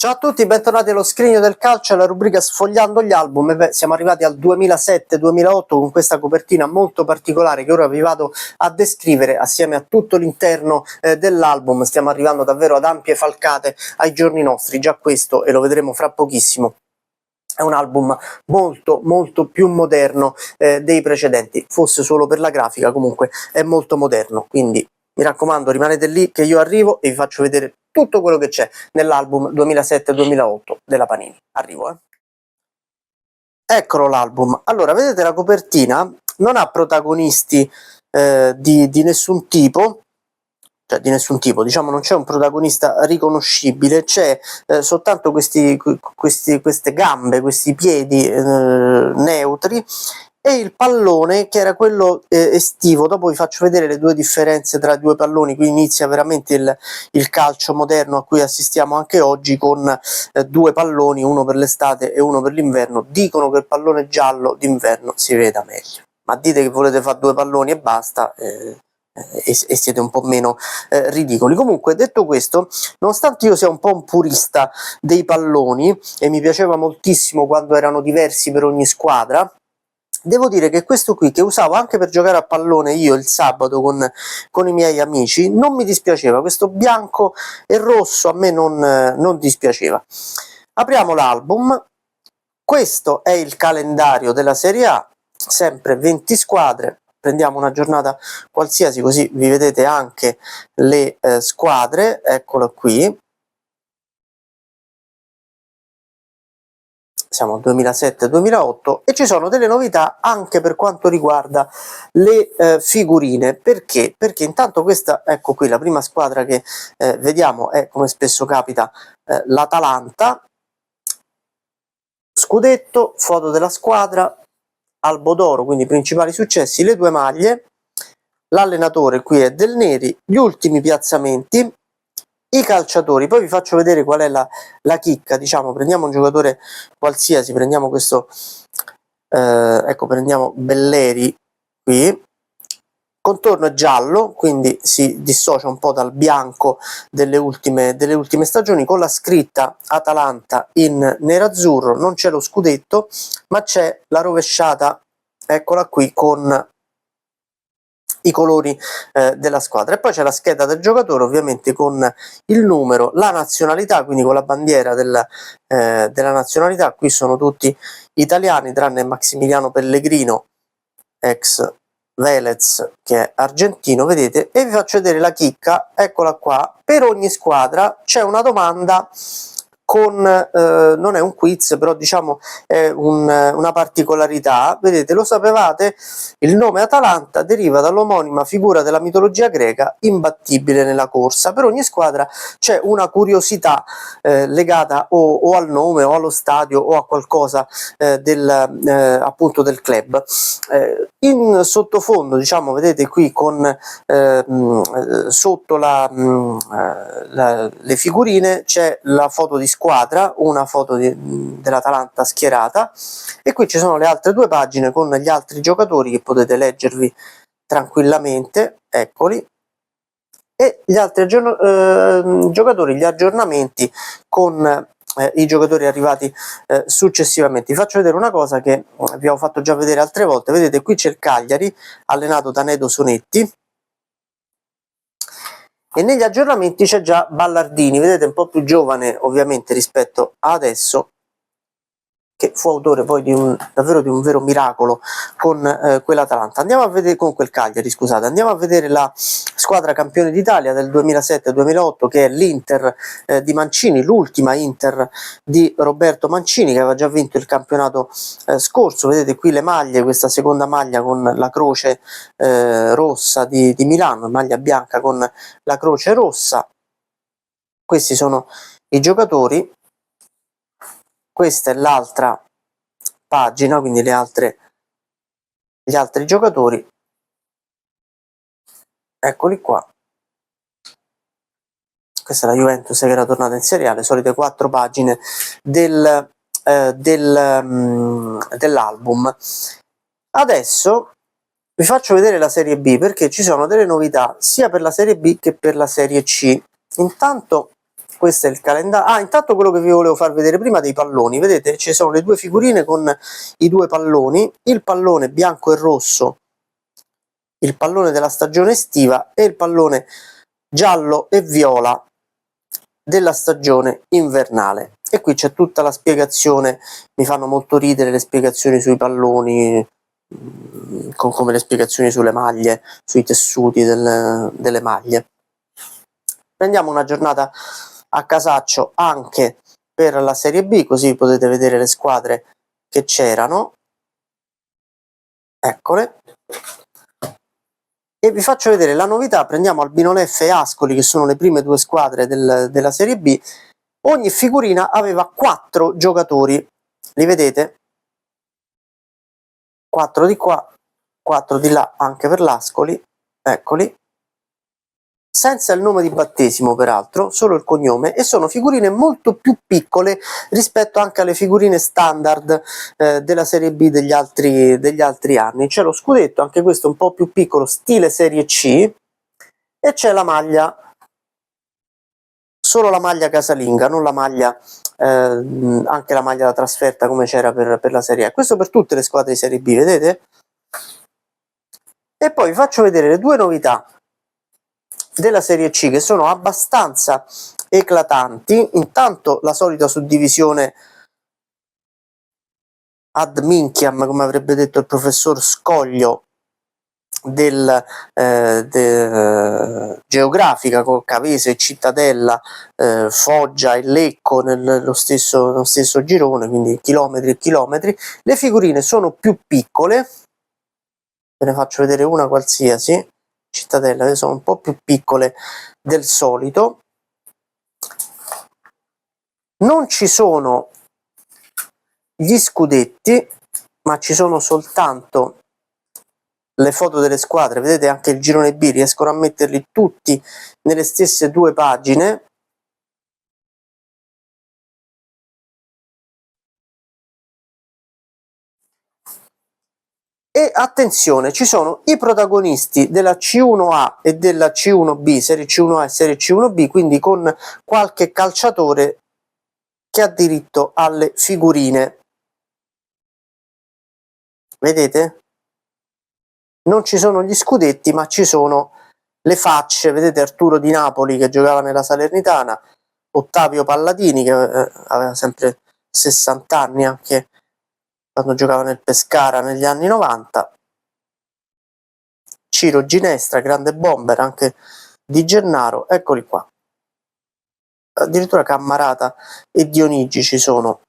Ciao a tutti, bentornati allo Scrigno del Calcio, alla rubrica Sfogliando gli album. E beh, siamo arrivati al 2007-2008 con questa copertina molto particolare che ora vi vado a descrivere assieme a tutto l'interno dell'album. Stiamo arrivando davvero ad ampie falcate ai giorni nostri, già questo, e lo vedremo fra pochissimo, è un album molto più moderno dei precedenti, fosse solo per la grafica, comunque è molto moderno, quindi mi raccomando, rimanete lì che io arrivo e vi faccio vedere tutto quello che c'è nell'album 2007-2008 della Panini. Arrivo, Eccolo l'album. Allora, vedete la copertina non ha protagonisti di nessun tipo, cioè di nessun tipo, diciamo non c'è un protagonista riconoscibile, c'è soltanto queste gambe, questi piedi neutri, e il pallone che era quello estivo. Dopo vi faccio vedere le due differenze tra i due palloni. Qui inizia veramente il calcio moderno a cui assistiamo anche oggi, con due palloni, uno per l'estate e uno per l'inverno. Dicono che il pallone giallo d'inverno si veda meglio, ma dite che volete fare due palloni e basta, e siete un po' meno ridicoli. Comunque, detto questo, nonostante io sia un po' un purista dei palloni e mi piaceva moltissimo quando erano diversi per ogni squadra, devo dire che questo qui, che usavo anche per giocare a pallone io il sabato con i miei amici, non mi dispiaceva. Questo bianco e rosso a me non dispiaceva. Apriamo l'album. Questo è il calendario della Serie A, sempre 20 squadre. Prendiamo una giornata qualsiasi, così vi vedete anche le squadre. Eccolo qui. Siamo al 2007-2008 e ci sono delle novità anche per quanto riguarda le figurine. Perché? Perché intanto questa, ecco qui, la prima squadra che vediamo è, come spesso capita, l'Atalanta. Scudetto, foto della squadra, albo d'oro, quindi i principali successi, le due maglie, l'allenatore qui è Del Neri, gli ultimi piazzamenti, i calciatori. Poi vi faccio vedere qual è la chicca, diciamo. Prendiamo un giocatore qualsiasi, prendiamo questo, ecco, prendiamo Belleri qui, contorno è giallo, quindi si dissocia un po' dal bianco delle ultime stagioni, con la scritta Atalanta in nerazzurro. Non c'è lo scudetto, ma c'è la rovesciata, eccola qui, con i colori della squadra. E poi c'è la scheda del giocatore, ovviamente con il numero, la nazionalità, quindi con la bandiera della nazionalità. Qui sono tutti italiani tranne Maximiliano Pellegrino, ex Velez, che è argentino, vedete. E vi faccio vedere la chicca, eccola qua. Per ogni squadra c'è una domanda con non è un quiz, però diciamo è una particolarità. Vedete, lo sapevate? Il nome Atalanta deriva dall'omonima figura della mitologia greca, imbattibile nella corsa. Per ogni squadra c'è una curiosità legata o al nome o allo stadio o a qualcosa appunto del club. In sottofondo, diciamo, vedete qui con sotto le figurine c'è la foto di squadra, una foto dell'Atalanta schierata, e qui ci sono le altre due pagine con gli altri giocatori che potete leggervi tranquillamente, eccoli, e gli altri giocatori, gli aggiornamenti con i giocatori arrivati successivamente. Vi faccio vedere una cosa che vi ho fatto già vedere altre volte. Vedete, qui c'è il Cagliari allenato da Nedo Sonetti, e negli aggiornamenti c'è già Ballardini, vedete, un po' più giovane ovviamente rispetto a adesso, che fu autore poi davvero di un vero miracolo con quell'Atalanta. Andiamo a vedere, con quel Cagliari, scusate, andiamo a vedere la squadra campione d'Italia del 2007-2008, che è l'Inter di Mancini, l'ultima Inter di Roberto Mancini, che aveva già vinto il campionato scorso. Vedete qui le maglie, questa seconda maglia con la croce rossa di Milano, maglia bianca con la croce rossa. Questi sono i giocatori. Questa è l'altra pagina, quindi gli altri giocatori, eccoli qua. Questa è la Juventus che era tornata in Serie A, le solite 4 pagine dell'album. Adesso vi faccio vedere la Serie B, perché ci sono delle novità sia per la Serie B che per la Serie C. Intanto questo è il calendario. Intanto quello che vi volevo far vedere prima dei palloni, vedete ci sono le due figurine con i due palloni, il pallone bianco e rosso, il pallone della stagione estiva, e il pallone giallo e viola della stagione invernale. E qui c'è tutta la spiegazione, mi fanno molto ridere le spiegazioni sui palloni, come le spiegazioni sulle maglie, sui tessuti delle maglie. Prendiamo una giornata a casaccio anche per la Serie B, così potete vedere le squadre che c'erano, eccole, e vi faccio vedere la novità. Prendiamo Albinoleffe e Ascoli, che sono le prime due squadre della Serie B. Ogni figurina aveva 4 giocatori, li vedete? 4 di qua, 4 di là anche per l'Ascoli, eccoli, senza il nome di battesimo peraltro, solo il cognome, e sono figurine molto più piccole rispetto anche alle figurine standard della Serie B degli altri anni. C'è lo scudetto, anche questo un po' più piccolo, stile Serie C, e c'è la maglia, solo la maglia casalinga, non la maglia, anche la maglia da trasferta come c'era per la Serie A. Questo per tutte le squadre di Serie B, vedete? E poi vi faccio vedere le due novità della Serie C, che sono abbastanza eclatanti. Intanto la solita suddivisione ad minchiam, come avrebbe detto il professor Scoglio, geografica, con Cavese e Cittadella, Foggia e Lecco nello stesso girone, quindi chilometri e chilometri. Le figurine sono più piccole, ve ne faccio vedere una qualsiasi. Cittadella sono un po' più piccole del solito, non ci sono gli scudetti, ma ci sono soltanto le foto delle squadre. Vedete anche il girone B, riescono a metterli tutti nelle stesse due pagine. E attenzione, ci sono i protagonisti della C1A e della C1B, Serie C1A e Serie C1B, quindi con qualche calciatore che ha diritto alle figurine. Vedete? Non ci sono gli scudetti, ma ci sono le facce. Vedete Arturo Di Napoli, che giocava nella Salernitana, Ottavio Palladini, che aveva sempre 60 anni anche quando giocava nel Pescara negli anni 90, Ciro Ginestra, grande bomber anche Di Gennaro, eccoli qua. Addirittura Cammarata e Dionigi ci sono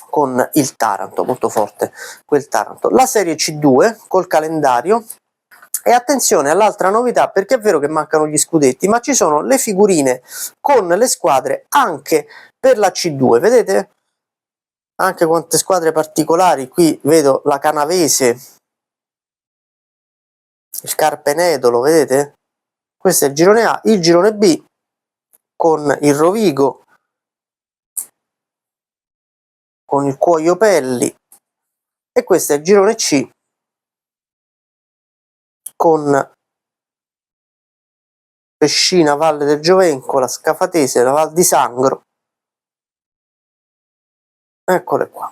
con il Taranto, molto forte quel Taranto. La Serie C2 col calendario. E attenzione all'altra novità, perché è vero che mancano gli scudetti, ma ci sono le figurine con le squadre anche per la C2, vedete? Anche quante squadre particolari, qui vedo la Canavese, il Carpenedolo, vedete? Questo è il girone A, il girone B con il Rovigo, con il Cuoio Pelli, e questo è il girone C con Pescina, Valle del Giovenco, la Scafatese, la Val di Sangro. Eccole qua.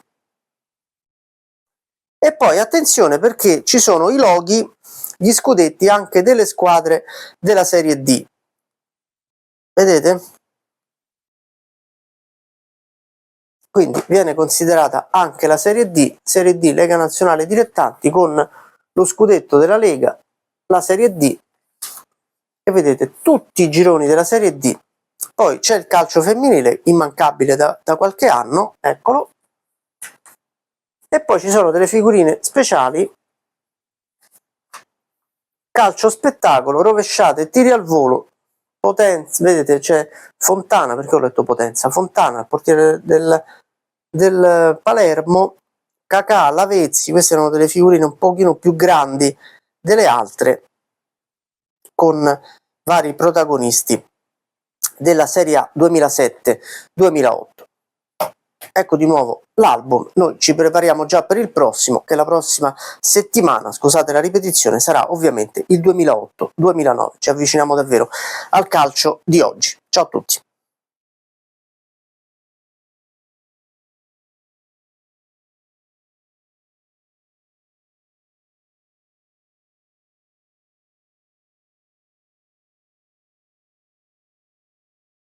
E poi attenzione, perché ci sono i loghi, gli scudetti anche delle squadre della Serie D. Vedete? Quindi viene considerata anche la Serie D, Lega Nazionale Dilettanti, con lo scudetto della Lega, la Serie D, e vedete tutti i gironi della Serie D. Poi c'è il calcio femminile, immancabile da qualche anno, eccolo. E poi ci sono delle figurine speciali, calcio spettacolo, rovesciate, tiri al volo, Potenza, vedete c'è Fontana, perché ho letto Potenza, Fontana, il portiere del Palermo, Cacà, Lavezzi. Queste erano delle figurine un pochino più grandi delle altre, con vari protagonisti della Serie A 2007-2008. Ecco di nuovo l'album. Noi ci prepariamo già per il prossimo, che la prossima settimana, scusate la ripetizione, sarà ovviamente il 2008-2009. Ci avviciniamo davvero al calcio di oggi. Ciao a tutti.